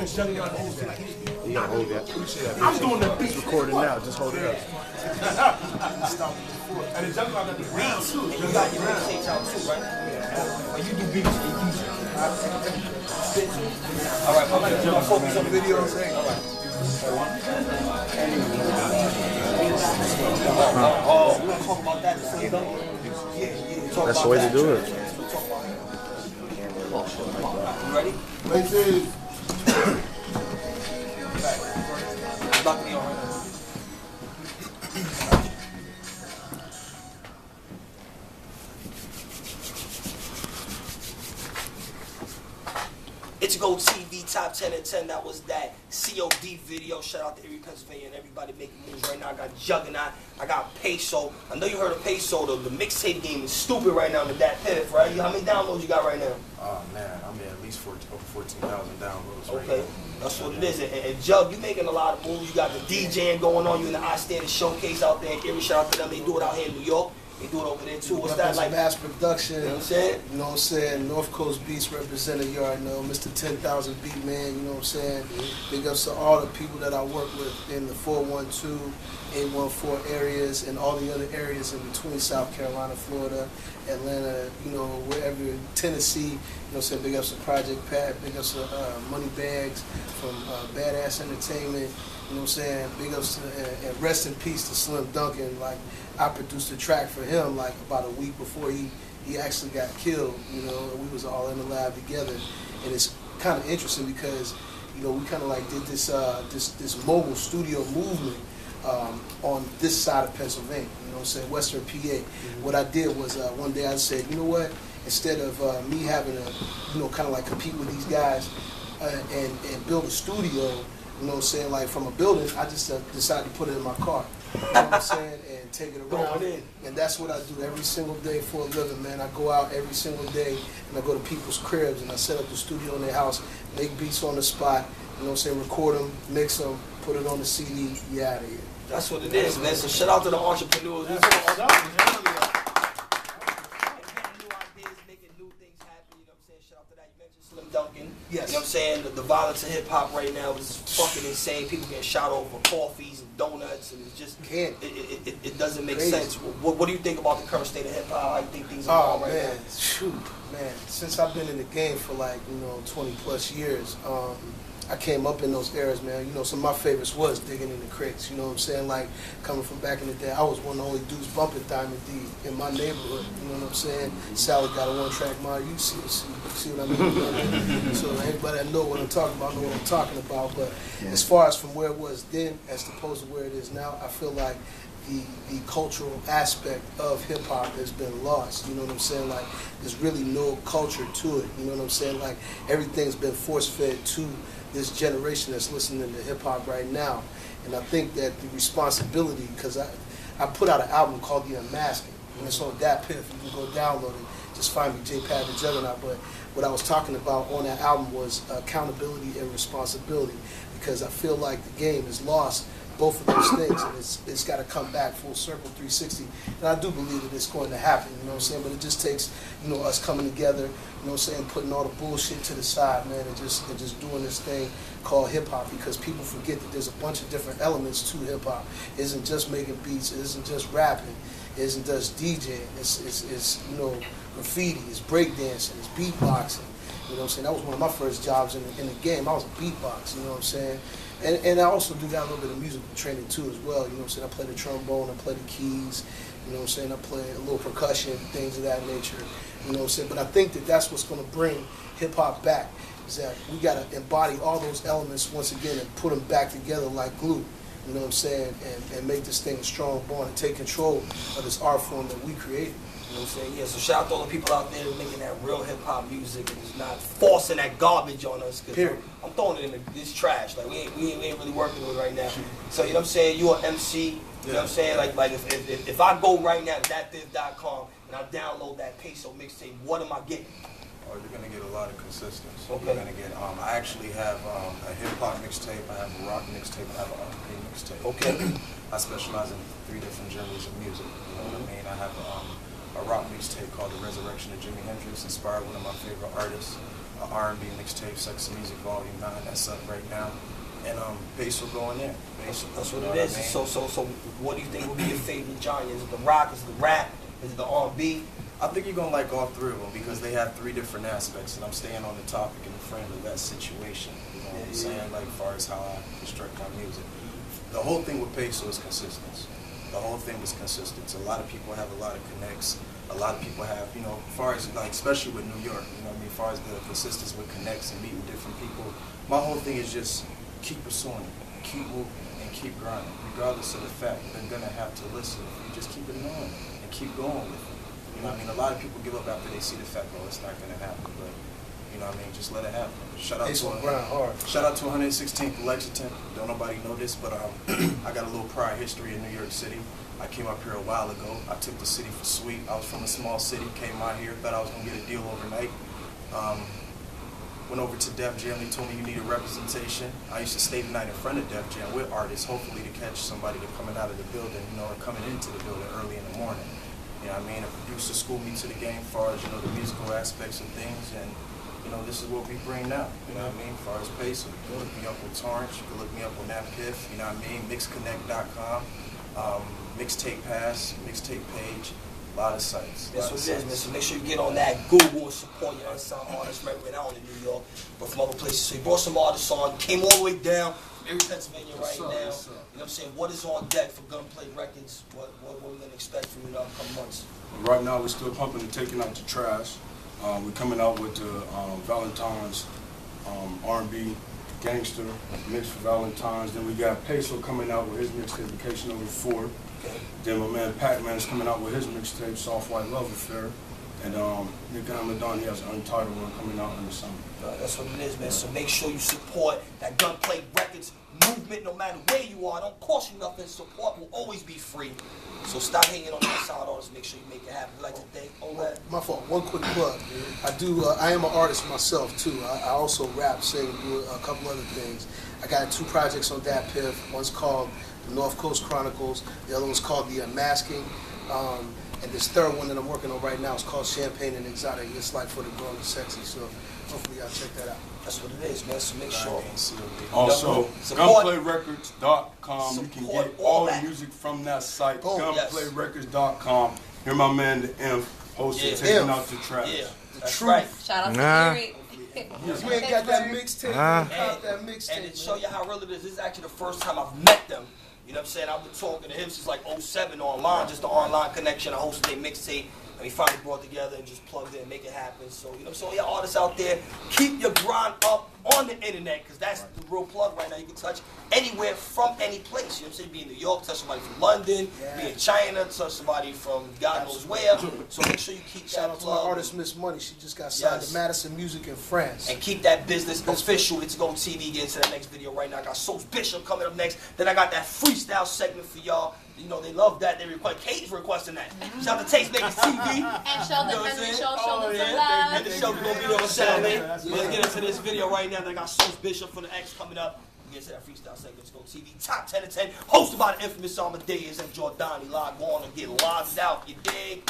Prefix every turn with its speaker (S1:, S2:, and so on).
S1: Because Juggernaut holds that.
S2: You gotta hold that.
S1: I'm doing the beat.
S2: Recording now, just hold it up.
S1: And the Juggernaut got the round too.
S3: And you got your mixtapes out too, right?
S1: Yeah. And you do beats and DJ.
S3: All right, my man.
S1: I'll focus on videos. Hey. All right.
S3: Oh, we're gonna talk about that. Yeah.
S2: That's the way to do it.
S3: You ready?
S1: Meizty.
S3: Lock me on right now. It's Go TV Top 10 and 10. That was that C.O.D video. Shout out to Erie, Pennsylvania, and everybody making moves right now. I got Juggernaut. I got Payso. I know you heard of Payso. The mixtape game is stupid right now with that piff, right? How many downloads you got right now?
S4: Oh man, I'm at least 14,000 downloads.
S3: Okay, right, that's what it is. And Jug, you making a lot of moves. You got the DJing going on. You in the I Stand Showcase out there in Erie. Shout out to them. They do it out here in New York. They do it over there too. What's that like?
S5: Mass production.
S3: You know what I'm saying?
S5: You know what I'm saying? North Coast Beats represented, you already know. Mr. 10,000 Beat Man, you know what I'm saying? Big ups to all the people that I work with in the 412, 814 areas and all the other areas in between South Carolina, Florida, Atlanta, you know, wherever, Tennessee. You know what I'm saying? Big ups to Project Pat. Big ups to Money Bags from Badass Entertainment. You know what I'm saying? Big ups to, and rest in peace to Slim Duncan. Like, I produced a track for him like about a week before he actually got killed, you know, and we was all in the lab together. And it's kind of interesting because, you know, we kind of like did this this mobile studio movement on this side of Pennsylvania, you know what I'm saying, Western PA. Mm-hmm. What I did was one day I said, you know what, instead of me having to, you know, kind of like compete with these guys and build a studio, you know what I'm saying, like from a building, I just decided to put it in my car. You know what I'm saying? And take it around. And that's what I do every single day for a living, man. I go out every single day and I go to people's cribs and I set up the studio in their house, make beats on the spot, you know what I'm saying, record them, mix them, put it on the CD, you out of here.
S3: That's what it is, man. So shout out to the entrepreneurs. Duncan.
S5: Yes.
S3: You know what I'm saying? The violence of hip hop right now is fucking insane. People getting shot over coffees and donuts, and it's just it doesn't make sense. What do you think about the current state of hip hop? How do you think things are going right now?
S5: Shoot, man. Since I've been in the game for like 20 plus years, I came up in those eras, man. You know, some of my favorites was Digging in the Crates. You know what I'm saying? Like, coming from back in the day, I was one of the only dudes bumping Diamond D in my neighborhood. You know what I'm saying? Sally got a one-track mind. You see what I mean? So everybody that know what I'm talking about know what I'm talking about. But as far as from where it was then as opposed to where it is now, I feel like the cultural aspect of hip-hop has been lost. You know what I'm saying? Like, there's really no culture to it. You know what I'm saying? Like, everything's been force-fed to this generation that's listening to hip-hop right now. And I think that the responsibility, because I put out an album called The Unmasking, and it's on that piff. You can go download it. Just find me, J-Pad the Juggernaut. But what I was talking about on that album was accountability and responsibility, because I feel like the game is lost both of those things, and it's got to come back full circle, 360. And I do believe that it's going to happen, you know what I'm saying? But it just takes, you know, us coming together, you know what I'm saying, putting all the bullshit to the side, man, and just doing this thing called hip-hop, because people forget that there's a bunch of different elements to hip-hop. It isn't just making beats, it isn't just rapping, it isn't just DJing, it's you know, graffiti, it's breakdancing, it's beatboxing. You know what I'm saying? That was one of my first jobs in the game. I was a beatbox, you know what I'm saying? And I also do got a little bit of musical training too as well, you know what I'm saying? I play the trombone, I play the keys, you know what I'm saying? I play a little percussion, things of that nature, you know what I'm saying? But I think that that's what's going to bring hip-hop back, is that we got to embody all those elements once again and put them back together like glue, you know what I'm saying? And make this thing a strong bond and take control of this art form that we created.
S3: You know what I'm saying? Yeah, so shout out to all the people out there making that real hip-hop music and just not forcing that garbage on us. Cause I'm throwing it in this trash. Like, we ain't really working with it right now. So, you know what I'm saying? You an MC, you know what I'm saying? Like if I go right now to thatbiv.com and I download that Payso mixtape, what am I getting?
S4: Oh, you're going to get a lot of consistency.
S3: Okay.
S4: You're going to get, I actually have a hip-hop mixtape, I have a rock mixtape, I have an R&B mixtape.
S3: Okay.
S4: I specialize in 3 different genres of music, you know what I mean? I have a rock mixtape called The Resurrection of Jimi Hendrix, inspired one of my favorite artists. R&B mixtape, Sexy Music Volume 9, that's up right now. And Payso going there.
S3: That's what it is. So what do you think will be your favorite genre? Is it the rock? Is it the rap? Is it the R&B?
S4: I think you're gonna like all three of them because they have three different aspects, and I'm staying on the topic in the frame of that situation. You know what I'm saying? Like as far as how I construct my music. The whole thing with Payso is consistency. The whole thing is consistency. A lot of people have a lot of connects. A lot of people have, you know, as far as like, especially with New York, you know what I mean, as far as the consistency with connects and meeting different people, my whole thing is just keep pursuing it, keep moving, and keep grinding. Regardless of the fact, they're gonna have to listen if you just keep it going and keep going with it. You know what I mean? A lot of people give up after they see the fact, oh, it's not gonna happen, but you know what I mean, just let it happen. Shout out to 116th Lexington. Don't nobody know this, but I got a little prior history in New York City. I came up here a while ago. I took the city for sweet. I was from a small city, came out here, thought I was gonna get a deal overnight. Went over to Def Jam, they told me you needed representation. I used to stay the night in front of Def Jam with artists, hopefully to catch somebody that's coming out of the building, you know, or coming into the building early in the morning. You know what I mean? A producer schooled me to the game as far as, you know, the musical aspects and things, and you know, this is what we bring now, you know what I mean, as far as Payso. You can look me up on Torrent, you can look me up on that Piff, you know what I mean, mixconnect.com, mixtape pass, mixtape page, a lot of sites.
S3: That's what it is, man. So make sure you get on that Google and support your unsigned artists right now in New York, but from other places. So you brought some artists on, came all the way down from Erie, Pennsylvania right now. You know what I'm saying? What is on deck for Gunplay Records? What are we going to expect from you in the upcoming months?
S6: Right now we're still pumping and taking out the trash. We're coming out with the Valentine's R&B Gangster mix for Valentine's. Then we got Payso coming out with his mixtape Vacation Number 4. Okay. Then my man Pac-Man is coming out with his mixtape Soft White Love Affair. And Nick Amadeuz, he has an untitled one coming out in the summer.
S3: That's what it is, man. So make sure you support that Gunplay Records movement no matter where you are. It don't cost you nothing. Support will always be free. So stop hanging on the side artists. Make sure you make it happen. I'd like to thank all that.
S5: My fault. One quick plug. I am an artist myself too. I also rap, sing, do a couple other things. I got 2 projects on that Piff. One's called the North Coast Chronicles. The other one's called The Unmasking. And this third one that I'm working on right now is called Champagne and Exotic. It's like for the grown and sexy. So hopefully y'all check that out.
S3: That's what it is, man. So make sure.
S6: Also, gunplayrecords.com. You can get all the music from that site. Gunplayrecords.com. Here my man, the Inf, hosted Taking Out the Trash.
S3: Yeah, that's right.
S7: Shout out to Sirius.
S5: You ain't got that mixtape.
S3: And to show you how real it is, this is actually the first time I've met them. You know what I'm saying? I've been talking to him since like 07 online, just the online connection. I hosted a mixtape, and we finally brought together and just plugged in, make it happen. So, you know what I'm saying? Y'all artists out there, keep your grind up on the internet, because that's the real plug right now. You can touch anywhere from any place. You know what I'm saying? Be in New York, touch somebody from London, be in China, touch somebody from God knows where. So make sure you keep
S5: Shout
S3: that
S5: out to
S3: plug.
S5: my artist Miss Money. She just got signed to Madison Music in France.
S3: And keep that business official. It's Go TV. Get into that next video right now. I got Soul's Bishop coming up next. Then I got that freestyle segment for y'all. You know, they love that. They request. Kate's requesting that. Shout out to Tastemakers TV.
S7: And show them friendly show them some love.
S3: And the show gonna be there on Saturday. Let's get into this video right now. They got Soul's Bishop for the X coming up. We get to that freestyle segment. Let's Go TV. Top 10 of 10. Hosted by the infamous Amadeuz and Jordani. Log on and get logged out. You dig?